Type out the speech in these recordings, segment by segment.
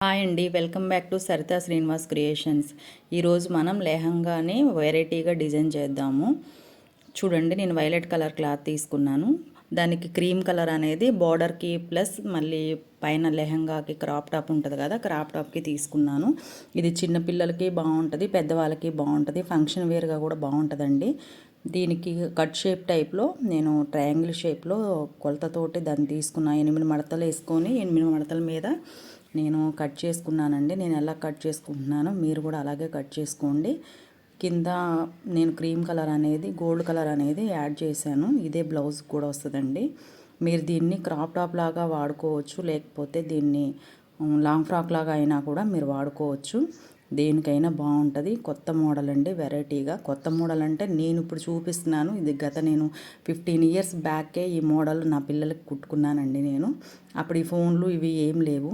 Hi అండి, welcome back to Sarita Srinivas creations. ఈరోజు మనం లెహంగాని వెరైటీగా డిజైన్ చేద్దాము. చూడండి, నేను వైలెట్ కలర్ క్లాత్ తీసుకున్నాను. దానికి క్రీమ్ కలర్ అనేది బార్డర్కి ప్లస్ మళ్ళీ పైన లెహంగాకి క్రాప్ టాప్ ఉంటుంది కదా, క్రాప్ టాప్కి తీసుకున్నాను. ఇది చిన్నపిల్లలకి బాగుంటుంది, పెద్దవాళ్ళకి బాగుంటుంది, ఫంక్షన్ వేర్గా కూడా బాగుంటుందండి. దీనికి కట్ షేప్ టైప్లో నేను ట్రయాంగిల్ షేప్లో కొలతతోటి దాన్ని తీసుకున్నా. 8 మడతలు వేసుకొని 8 మడతల మీద నేను కట్ చేసుకున్నానండి. నేను ఎలా కట్ చేసుకుంటున్నానో మీరు కూడా అలాగే కట్ చేసుకోండి. కింద నేను క్రీమ్ కలర్ అనేది గోల్డ్ కలర్ అనేది యాడ్ చేశాను. ఇదే బ్లౌజ్ కూడా వస్తుందండి. మీరు దీన్ని క్రాప్ టాప్ లాగా వాడుకోవచ్చు, లేకపోతే దీన్ని లాంగ్ ఫ్రాక్ లాగా అయినా కూడా మీరు వాడుకోవచ్చు. దేనికైనా బాగుంటుంది. కొత్త మోడల్ అండి, వెరైటీగా కొత్త మోడల్ అంటే నేను ఇప్పుడు చూపిస్తున్నాను. ఇది నేను 15 ఇయర్స్ బ్యాకే ఈ మోడల్ నా పిల్లలకి కుట్టుకున్నానండి. నేను అప్పుడు ఈ ఫోన్లు ఇవి ఏం లేవు,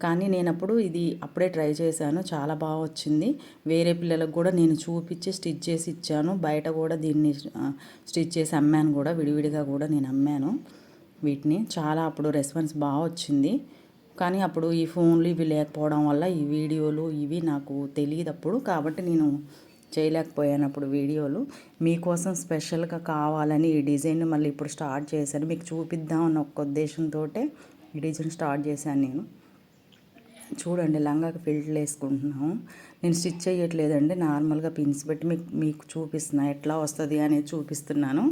కానీ నేను ఇది అప్పుడే ట్రై చేశాను. చాలా బాగా వచ్చింది. వేరే పిల్లలకు కూడా నేను చూపించి స్టిచ్ చేసి ఇచ్చాను. బయట కూడా దీన్ని స్టిచ్ చేసి అమ్మాను కూడా, విడివిడిగా కూడా నేను అమ్మాను వీటిని. చాలా అప్పుడు రెస్పాన్స్ బాగా వచ్చింది. కానీ అప్పుడు ఈ ఫోన్లు ఇవి లేకపోవడం వల్ల ఈ వీడియోలు ఇవి నాకు తెలియదు అప్పుడు, కాబట్టి నేను చేయలేకపోయాను అప్పుడు వీడియోలు. మీకోసం స్పెషల్గా కావాలని ఈ డిజైన్ మళ్ళీ ఇప్పుడు స్టార్ట్ చేశాను. మీకు చూపిద్దాం అన్న ఒక ఉద్దేశంతో ఈ డిజైన్ స్టార్ట్ చేశాను నేను. చూడండి, లంగాకి ఫిల్ట్లు వేసుకుంటున్నాము. నేను స్టిచ్ చేయట్లేదండి, నార్మల్గా పిన్స్ పెట్టి మీకు చూపిస్తున్నా ఎట్లా వస్తుంది అనేది చూపిస్తున్నాను.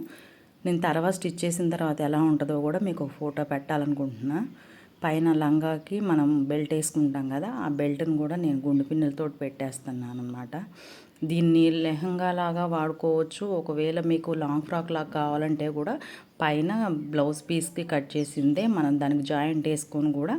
నేను తర్వాత స్టిచ్ చేసిన తర్వాత ఎలా ఉంటుందో కూడా మీకు ఒక ఫోటో పెట్టాలనుకుంటున్నా. పైన లంగాకి మనం బెల్ట్ వేసుకుంటాం కదా, ఆ బెల్ట్ని కూడా నేను గుండు పిన్నులతో పెట్టేస్తున్నాను అనమాట. దీన్ని లెహంగా లాగా వాడుకోవచ్చు. ఒకవేళ మీకు లాంగ్ ఫ్రాక్ లాగా కావాలంటే కూడా పైన బ్లౌజ్ పీస్కి కట్ చేసిందే మనం దానికి జాయింట్ వేసుకొని కూడా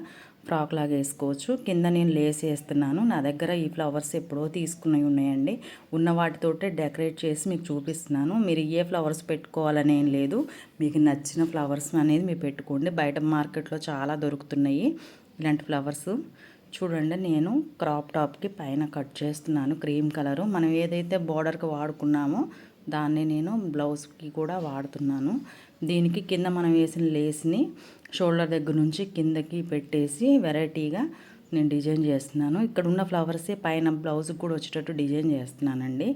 ఫ్రాక్ లాగా వేసుకోవచ్చు. కింద నేను లేస్ వేస్తున్నాను. నా దగ్గర ఈ ఫ్లవర్స్ ఎప్పుడో తీసుకున్నవి ఉన్నాయండి. ఉన్న వాటితోటే డెకరేట్ చేసి మీకు చూపిస్తున్నాను. మీరు ఏ ఫ్లవర్స్ పెట్టుకోవాలని ఏం లేదు, మీకు నచ్చిన ఫ్లవర్స్ అనేది మీరు పెట్టుకోండి. బయట మార్కెట్లో చాలా దొరుకుతున్నాయి ఇలాంటి ఫ్లవర్స్. చూడండి, నేను క్రాప్ టాప్కి పైన కట్ చేస్తున్నాను క్రీమ్ కలరు. మనం ఏదైతే బార్డర్కి వాడుకున్నామో దాన్ని నేను బ్లౌజ్కి కూడా వాడుతున్నాను. దీనికి కింద మనం వేసిన లేస్ని షోల్డర్ దగ్గర నుంచి కిందకి పెట్టేసి వెరైటీగా నేను డిజైన్ చేస్తున్నాను. ఇక్కడ ఉన్న ఫ్లవర్సే పైన బ్లౌజ్కి కూడా వచ్చేటట్టు డిజైన్ చేస్తున్నానండి.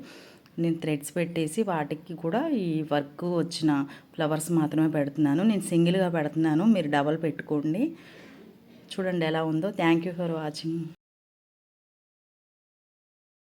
నేను థ్రెడ్స్ పెట్టేసి వాటికి కూడా ఈ వర్క్ వచ్చిన ఫ్లవర్స్ మాత్రమే పెడుతున్నాను. నేను సింగిల్గా పెడుతున్నాను, మీరు డబల్ పెట్టుకోండి. చూడండి ఎలా ఉందో. Thank you for watching.